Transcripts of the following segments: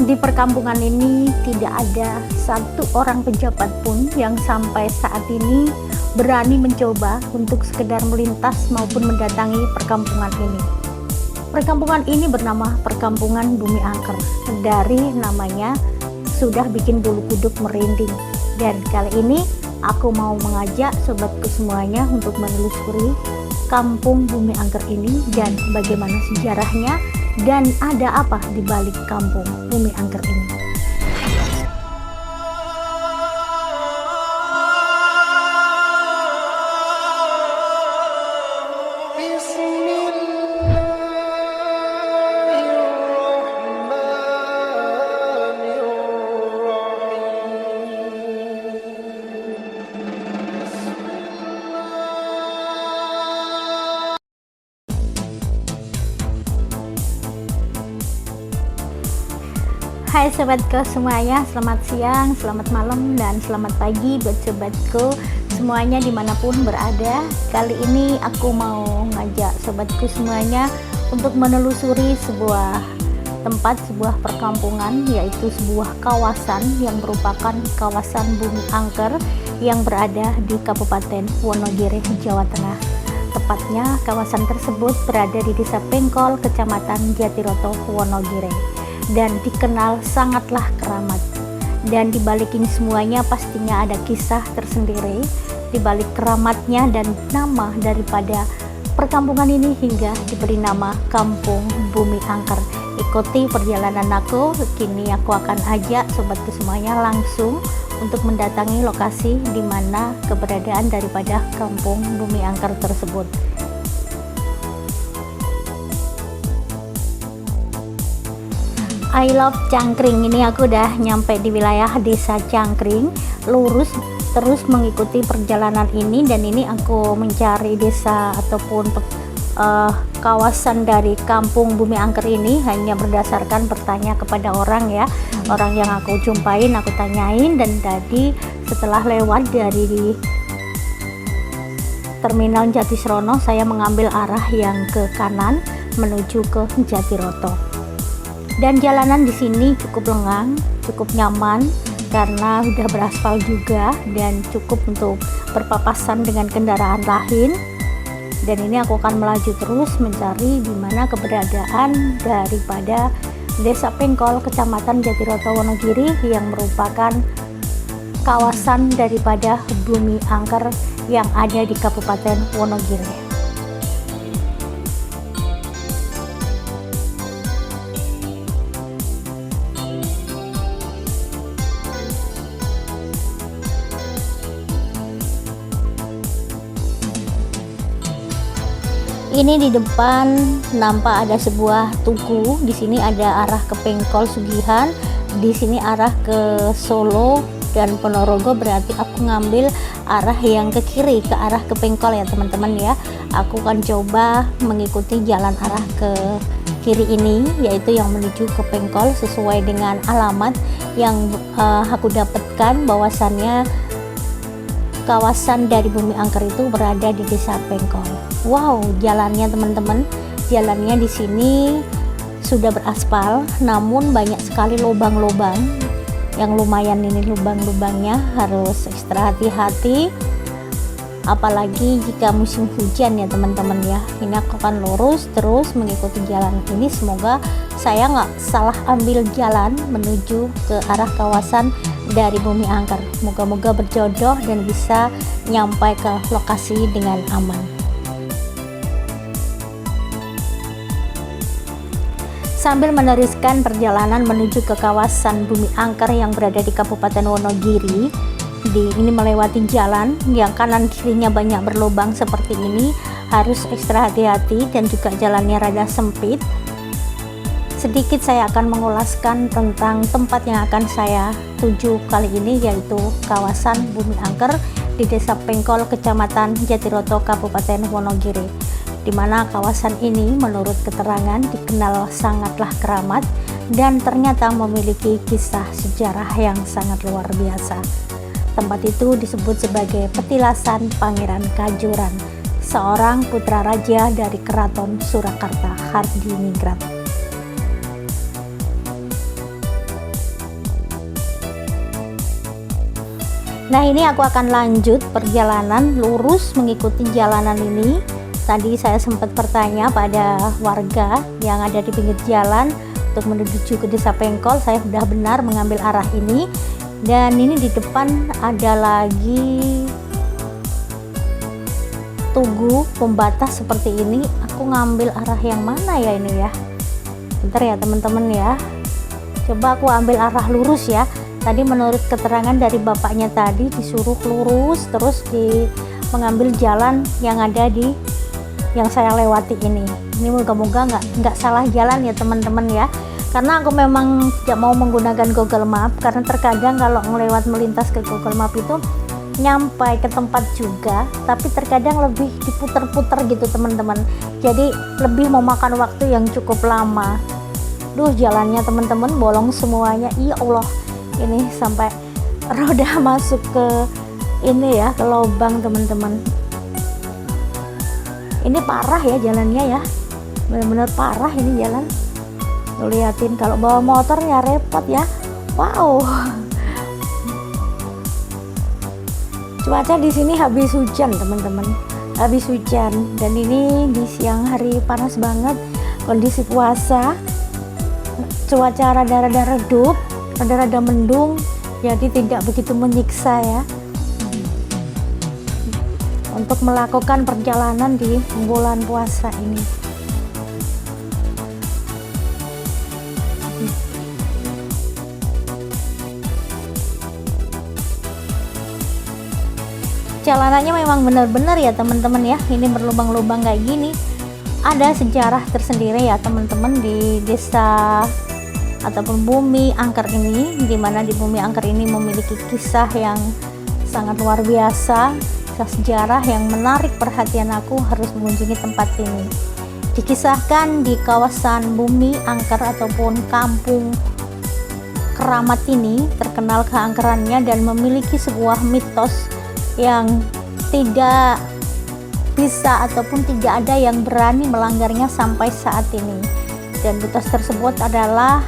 Di perkampungan ini tidak ada satu orang pejabat pun yang sampai saat ini berani mencoba untuk sekedar melintas maupun mendatangi perkampungan ini. Perkampungan ini bernama Perkampungan Bumi Angker. Dari namanya sudah bikin bulu kuduk merinding. Dan kali ini aku mau mengajak sobatku semuanya untuk menelusuri Kampung Bumi Angker ini dan bagaimana sejarahnya dan ada apa di balik Kampung Bumi Angker ini. Hai sobatku semuanya, selamat siang, selamat malam, dan selamat pagi buat sobatku semuanya dimanapun berada. Kali ini aku mau ngajak sobatku semuanya untuk menelusuri sebuah tempat, sebuah perkampungan, yaitu sebuah kawasan yang merupakan kawasan Bumi Angker yang berada di Kabupaten Wonogiri, Jawa Tengah. Tepatnya kawasan tersebut berada di Desa Pengkol, Kecamatan Jatiroto, Wonogiri, dan dikenal sangatlah keramat. Dan dibalik ini semuanya pastinya ada kisah tersendiri dibalik keramatnya dan nama daripada perkampungan ini hingga diberi nama Kampung Bumi Angker. Ikuti perjalanan aku, kini aku akan ajak sobatku semuanya langsung untuk mendatangi lokasi di mana keberadaan daripada Kampung Bumi Angker tersebut. I love Cangkring. Ini aku udah nyampe di wilayah Desa Cangkring, lurus terus mengikuti perjalanan ini, dan ini aku mencari desa ataupun kawasan dari Kampung Bumi Angker ini hanya berdasarkan bertanya kepada orang ya, orang yang aku jumpain, aku tanyain. Dan tadi setelah lewat dari Terminal Jatisrono, saya mengambil arah yang ke kanan menuju ke Jatiroto. Dan jalanan di sini cukup lengang, cukup nyaman karena udah beraspal juga dan cukup untuk berpapasan dengan kendaraan lain. Dan ini aku akan melaju terus mencari di mana keberadaan daripada Desa Pengkol, Kecamatan Jatiroto, Wonogiri, yang merupakan kawasan daripada Bumi Angker yang ada di Kabupaten Wonogiri. Ini di depan nampak ada sebuah tugu. Di sini ada arah ke Pengkol Sugihan, di sini arah ke Solo dan Ponorogo, berarti aku ngambil arah yang ke kiri, ke arah ke Pengkol ya teman-teman ya. Aku akan coba mengikuti jalan arah ke kiri ini, yaitu yang menuju ke Pengkol sesuai dengan alamat yang aku dapatkan, bahwasannya kawasan dari Bumi Angker itu berada di Desa Pengkol. Wow, jalannya teman-teman, jalannya di sini sudah beraspal, namun banyak sekali lubang-lubang yang lumayan. Ini lubang-lubangnya harus ekstra hati-hati, apalagi jika musim hujan ya teman-teman ya. Ini aku akan lurus terus mengikuti jalan ini, semoga saya nggak salah ambil jalan menuju ke arah kawasan dari Bumi Angker. Moga-moga berjodoh dan bisa nyampe ke lokasi dengan aman. Sambil meneruskan perjalanan menuju ke kawasan Bumi Angker yang berada di Kabupaten Wonogiri, ini melewati jalan yang kanan kirinya banyak berlubang seperti ini, harus ekstra hati-hati dan juga jalannya rada sempit. Sedikit saya akan mengulaskan tentang tempat yang akan saya tuju kali ini, yaitu kawasan Bumi Angker di Desa Pengkol, Kecamatan Jatiroto, Kabupaten Wonogiri, di mana kawasan ini menurut keterangan dikenal sangatlah keramat dan ternyata memiliki kisah sejarah yang sangat luar biasa. Tempat itu disebut sebagai petilasan Pangeran Kajuran, seorang putra raja dari Keraton Surakarta Hardiningrat. Nah, ini aku akan lanjut perjalanan lurus mengikuti jalanan ini. Tadi saya sempat bertanya pada warga yang ada di pinggir jalan untuk menuju ke Desa Pengkol. Saya sudah benar mengambil arah ini, dan ini di depan ada lagi tugu pembatas seperti ini. Aku ngambil arah yang mana ya ini ya? Bentar ya teman-teman ya. Coba aku ambil arah lurus ya. Tadi menurut keterangan dari bapaknya tadi disuruh lurus terus mengambil jalan yang ada di yang saya lewati ini. Ini moga-moga nggak salah jalan ya teman-teman ya. Karena aku memang tidak mau menggunakan Google Map, karena terkadang kalau melintas ke Google Map itu nyampai ke tempat juga, tapi terkadang lebih diputer-puter gitu teman-teman. Jadi lebih memakan waktu yang cukup lama. Duh, jalannya teman-teman bolong semuanya. Ya Allah, ini sampai roda masuk ke ini ya, ke lubang teman-teman. Ini parah ya jalannya ya, benar-benar parah ini jalan. Tuh, liatin kalau bawa motor ya repot ya. Wow, cuaca di sini habis hujan teman-teman, habis hujan, dan ini di siang hari panas banget, kondisi puasa, cuaca rada-rada redup, rada-rada mendung, jadi tidak begitu menyiksa ya untuk melakukan perjalanan di bulan puasa ini. Jalanannya memang benar-benar ya teman-teman ya, ini berlubang-lubang kayak gini. Ada sejarah tersendiri ya teman-teman di desa ataupun Bumi Angker ini, dimana di Bumi Angker ini memiliki kisah yang sangat luar biasa, kisah sejarah yang menarik perhatian aku, harus mengunjungi tempat ini. Dikisahkan di kawasan Bumi Angker ataupun kampung keramat ini terkenal keangkerannya dan memiliki sebuah mitos yang tidak bisa ataupun tidak ada yang berani melanggarnya sampai saat ini. Dan mitos tersebut adalah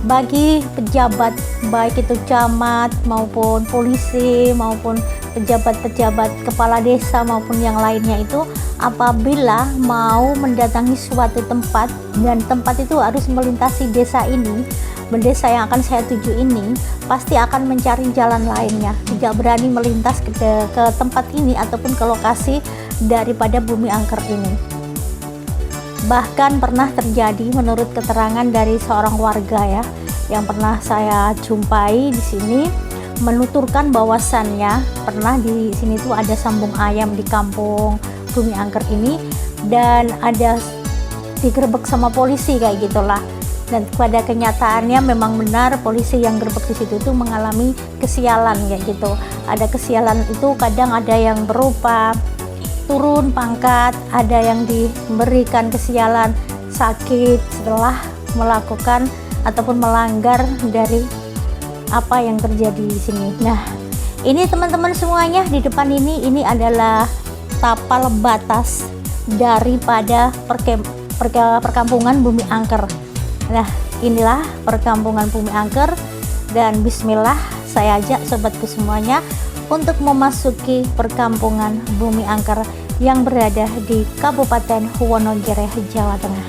bagi pejabat, baik itu camat maupun polisi maupun pejabat-pejabat kepala desa maupun yang lainnya, itu apabila mau mendatangi suatu tempat dan tempat itu harus melintasi desa ini, desa yang akan saya tuju ini, pasti akan mencari jalan lainnya, tidak berani melintas ke tempat ini ataupun ke lokasi daripada Bumi Angker ini. Bahkan pernah terjadi menurut keterangan dari seorang warga ya, yang pernah saya jumpai di sini, menuturkan bahwasannya pernah di sini tuh ada sambung ayam di kampung Bumi Angker ini, dan ada digerebek sama polisi kayak gitulah. Dan pada kenyataannya memang benar polisi yang gerbek di situ tuh mengalami kesialan kayak gitu. Ada kesialan itu kadang ada yang berupa turun pangkat, ada yang diberikan kesialan sakit setelah melakukan ataupun melanggar dari apa yang terjadi di sini. Nah, ini teman-teman semuanya di depan ini adalah tapal batas daripada perkampungan Bumi Angker. Nah, inilah perkampungan Bumi Angker, dan bismillah saya ajak sobatku semuanya untuk memasuki perkampungan Bumi Angker yang berada di Kabupaten Wonogiri, Jawa Tengah.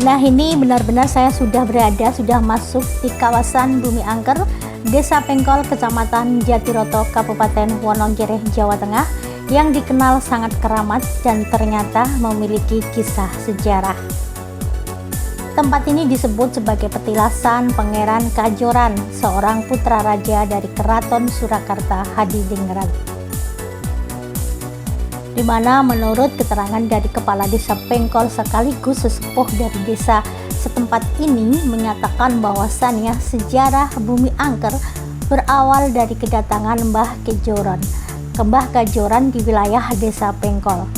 Nah, ini benar-benar saya sudah masuk di kawasan Bumi Angker, Desa Pengkol, Kecamatan Jatiroto, Kabupaten Wonogiri, Jawa Tengah, yang dikenal sangat keramat dan ternyata memiliki kisah sejarah. Tempat ini disebut sebagai petilasan Pangeran Kajoran, seorang putra raja dari Keraton Surakarta Hadiningrat, di mana menurut keterangan dari kepala desa Pengkol sekaligus sesepuh dari desa setempat ini menyatakan bahwasannya sejarah Bumi Angker berawal dari kedatangan Mbah Kajoran di wilayah desa Pengkol.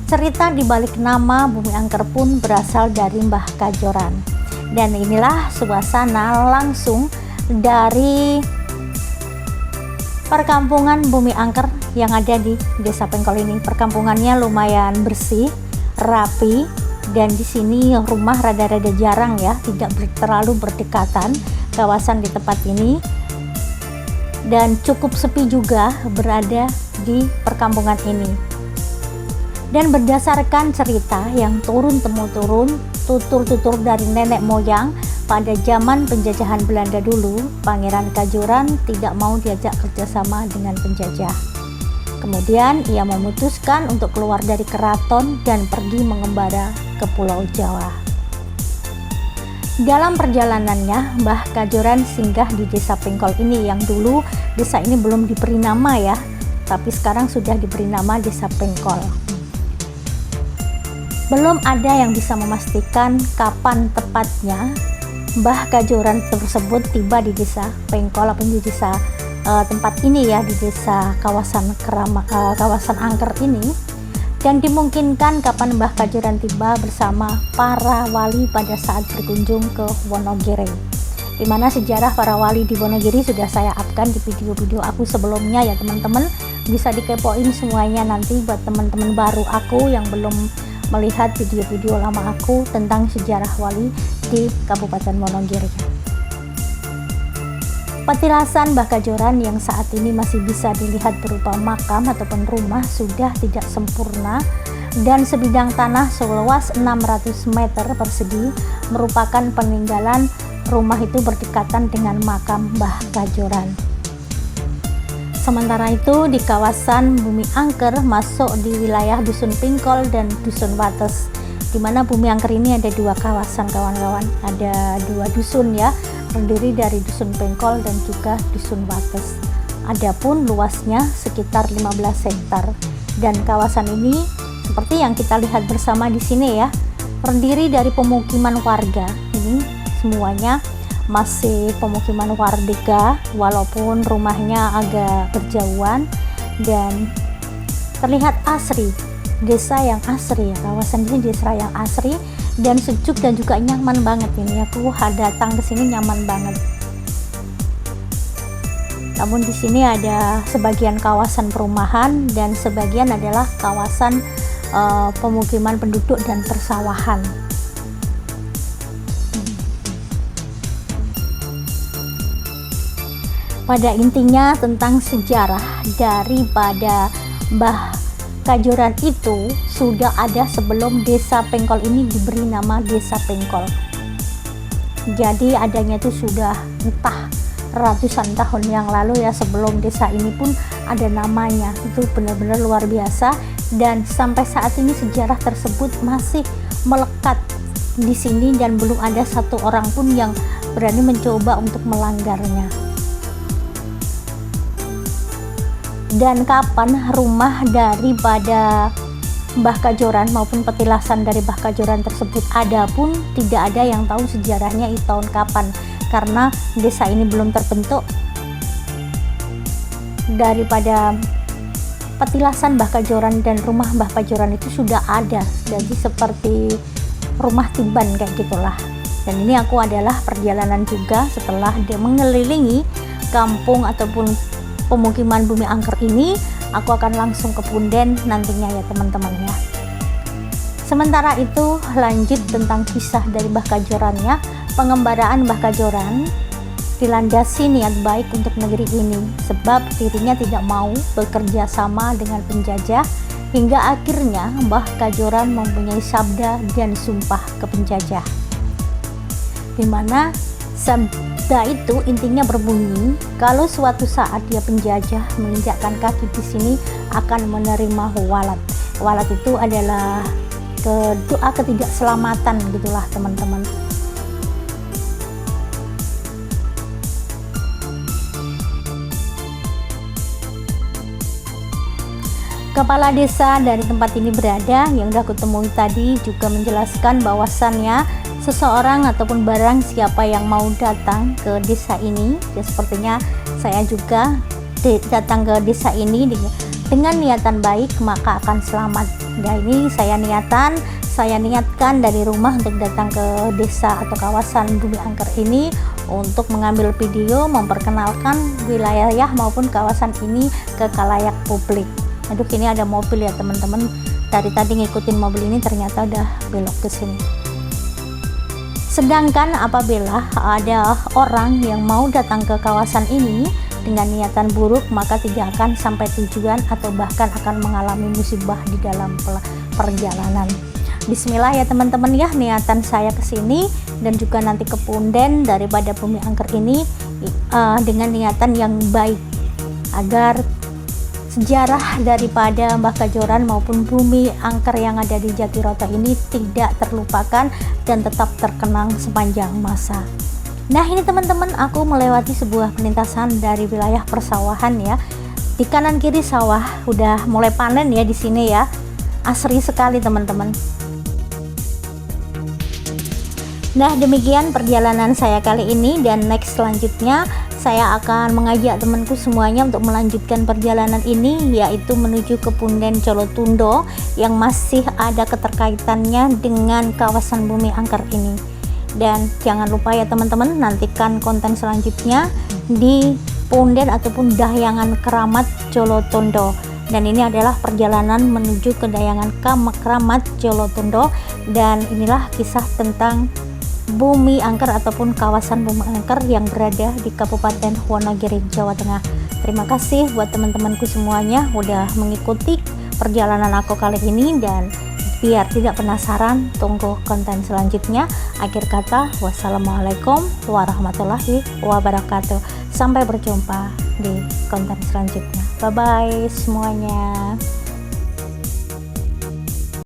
Cerita di balik nama Bumi Angker pun berasal dari Mbah Kajoran. Dan inilah suasana langsung dari perkampungan Bumi Angker yang ada di desa Pengkol ini. Perkampungannya lumayan bersih, rapi, dan di sini rumah rada-rada jarang ya, tidak terlalu berdekatan, kawasan di tempat ini, dan cukup sepi juga berada di perkampungan ini. Dan berdasarkan cerita yang turun-temurun, tutur-tutur dari nenek moyang, pada zaman penjajahan Belanda dulu, Pangeran Kajoran tidak mau diajak kerjasama dengan penjajah. Kemudian ia memutuskan untuk keluar dari keraton dan pergi mengembara ke Pulau Jawa. Dalam perjalanannya, Mbah Kajoran singgah di Desa Pengkol ini, yang dulu desa ini belum diberi nama ya, tapi sekarang sudah diberi nama Desa Pengkol. Belum ada yang bisa memastikan kapan tepatnya Mbah Kajoran tersebut tiba di Desa Pengkol atau di desa tempat ini ya, di desa kawasan Angker ini, dan dimungkinkan kapan Mbah Kajoran tiba bersama para wali pada saat berkunjung ke Wonogiri, di mana sejarah para wali di Wonogiri sudah saya upkan di video-video aku sebelumnya ya teman-teman, bisa dikepoin semuanya nanti buat teman-teman baru aku yang belum melihat video-video lama aku tentang sejarah wali di Kabupaten Wonogiri. Petilasan Mbah Kajoran yang saat ini masih bisa dilihat berupa makam ataupun rumah sudah tidak sempurna, dan sebidang tanah seluas 600 meter persegi merupakan peninggalan rumah itu berdekatan dengan makam Mbah Kajoran. Sementara itu di kawasan Bumi Angker masuk di wilayah Dusun Pengkol dan Dusun Wates, di mana Bumi Angker ini ada dua kawasan kawan-kawan, ada dua dusun ya, terdiri dari Dusun Pengkol dan juga Dusun Wates. Adapun luasnya sekitar 15 hektar, dan kawasan ini seperti yang kita lihat bersama di sini ya, terdiri dari pemukiman warga. Ini semuanya masih pemukiman warga walaupun rumahnya agak berjauhan, dan terlihat asri, desa yang asri ya, kawasan ini desa yang asri dan sejuk dan juga nyaman banget. Ini aku datang ke sini nyaman banget. Namun di sini ada sebagian kawasan perumahan dan sebagian adalah kawasan pemukiman penduduk dan persawahan. Pada intinya tentang sejarah daripada Mbah Kajoran itu sudah ada sebelum Desa Pengkol ini diberi nama Desa Pengkol. Jadi adanya itu sudah entah ratusan tahun yang lalu ya, sebelum desa ini pun ada namanya. Itu benar-benar luar biasa, dan sampai saat ini sejarah tersebut masih melekat di sini dan belum ada satu orang pun yang berani mencoba untuk melanggarnya. Dan kapan rumah daripada Mbah Kajoran maupun petilasan dari Mbah Kajoran tersebut ada pun tidak ada yang tahu sejarahnya itu tahun kapan, karena desa ini belum terbentuk. Daripada petilasan Mbah Kajoran dan rumah Mbah Kajoran itu sudah ada, jadi seperti rumah tiban kayak gitulah. Dan ini aku adalah perjalanan juga setelah dia mengelilingi kampung ataupun pemukiman Bumi Angker ini, aku akan langsung ke punden nantinya ya teman-teman ya. Sementara itu lanjut tentang kisah dari Mbah Kajoran ya. Pengembaraan Mbah Kajoran dilandasi niat baik untuk negeri ini, sebab dirinya tidak mau bekerja sama dengan penjajah, hingga akhirnya Mbah Kajoran mempunyai sabda dan sumpah ke penjajah, di mana sabda itu intinya berbunyi kalau suatu saat dia penjajah menginjakkan kaki di sini akan menerima walat. Walat itu adalah doa ketidakselamatan gitulah teman-teman. Kepala desa dari tempat ini berada yang udah aku temui tadi juga menjelaskan bahwasannya seseorang ataupun barang siapa yang mau datang ke desa ini, ya sepertinya saya juga datang ke desa ini dengan niatan baik maka akan selamat. Nah ini saya niatkan dari rumah untuk datang ke desa atau kawasan Bumi Angker ini untuk mengambil video memperkenalkan wilayah maupun kawasan ini ke khalayak publik. Aduh ini ada mobil ya teman-teman, dari tadi ngikutin mobil ini ternyata udah belok ke sini. Sedangkan apabila ada orang yang mau datang ke kawasan ini dengan niatan buruk, maka tidak akan sampai tujuan atau bahkan akan mengalami musibah di dalam perjalanan. Bismillah ya teman-teman ya, niatan saya ke sini dan juga nanti ke punden daripada Bumi Angker ini dengan niatan yang baik, agar sejarah daripada Mbah Kajoran maupun Bumi Angker yang ada di Jatiroto ini tidak terlupakan dan tetap terkenang sepanjang masa. Nah ini teman-teman, aku melewati sebuah perlintasan dari wilayah persawahan ya. Di kanan kiri sawah udah mulai panen ya di sini ya. Asri sekali teman-teman. Nah demikian perjalanan saya kali ini, dan next selanjutnya saya akan mengajak temanku semuanya untuk melanjutkan perjalanan ini, yaitu menuju ke Punden Colotundo yang masih ada keterkaitannya dengan kawasan Bumi Angker ini. Dan jangan lupa ya teman-teman, nantikan konten selanjutnya di Punden ataupun Dahyangan Keramat Colotundo. Dan ini adalah perjalanan menuju ke Dahyangan Keramat Colotundo, dan inilah kisah tentang Bumi Angker ataupun kawasan Bumi Angker yang berada di Kabupaten Wonogiri, Jawa Tengah. Terima kasih buat teman-temanku semuanya udah mengikuti perjalanan aku kali ini, dan biar tidak penasaran, tunggu konten selanjutnya. Akhir kata, wassalamualaikum warahmatullahi wabarakatuh. Sampai berjumpa di konten selanjutnya. Bye bye semuanya.